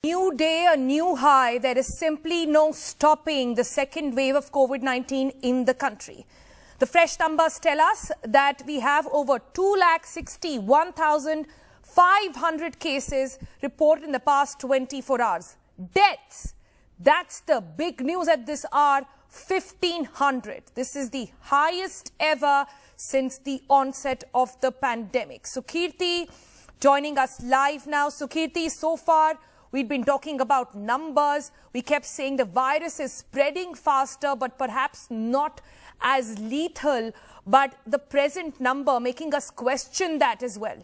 New day, a new high. There is simply no stopping the second wave of COVID-19 in the country. The fresh numbers tell us that we have over 261,500 cases reported in the past 24 hours. Deaths, that's the big news at this hour, 1,500. This is the highest ever since the onset of the pandemic. Sukirti joining us live now. Sukirti, so far we've been talking about numbers. We kept saying the virus is spreading faster, but perhaps not as lethal. But the present number making us question that as well.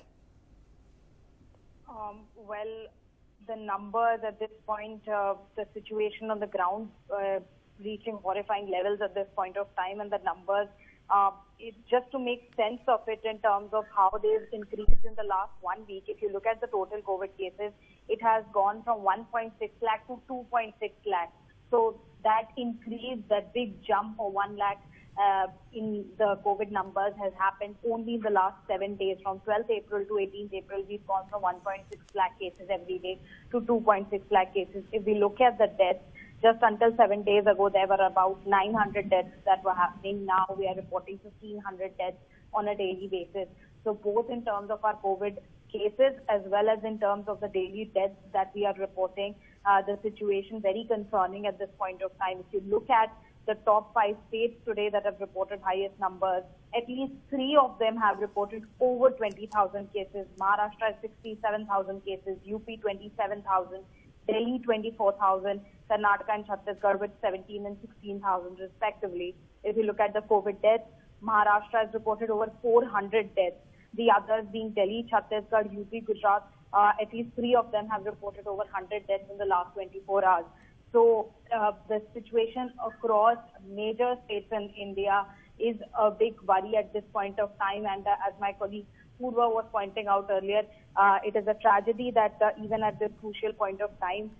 Well, the numbers at this point, the situation on the ground reaching horrifying levels at this point of time, and the numbers, it's just to make sense of it in terms of how they've increased in the last 1 week. If you look at the total COVID cases, it has gone from 1.6 lakh to 2.6 lakh. So that increase, that big jump of 1 lakh in the COVID numbers has happened only in the last 7 days. From 12th April to 18th April, we've gone from 1.6 lakh cases every day to 2.6 lakh cases. If we look at the deaths, just until 7 days ago, there were about 900 deaths that were happening. Now we are reporting 1,500 deaths on a daily basis. So both in terms of our COVID cases as well as in terms of the daily deaths that we are reporting, the situation very concerning at this point of time. If you look at the top 5 states today that have reported highest numbers, at least 3 of them have reported over 20,000 cases. Maharashtra has 67,000 cases, UP 27,000, Delhi 24,000, Karnataka and Chhattisgarh with 17 and 16,000 respectively. If you look at the COVID deaths, Maharashtra has reported over 400 deaths. The others being Delhi, Chhattisgarh, UP, Gujarat, at least 3 of them have reported over 100 deaths in the last 24 hours. So the situation across major states in India is a big worry at this point of time. And as my colleague Purva was pointing out earlier, it is a tragedy that even at this crucial point of time,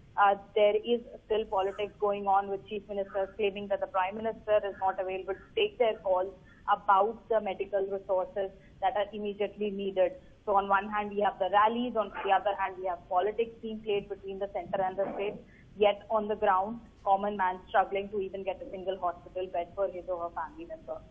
there is still politics going on with chief ministers claiming that the prime minister is not available to take their calls about the medical resources that are immediately needed. So on one hand, we have the rallies. On the other hand, we have politics being played between the center and the state. Yet on the ground, common man struggling to even get a single hospital bed for his or her family member.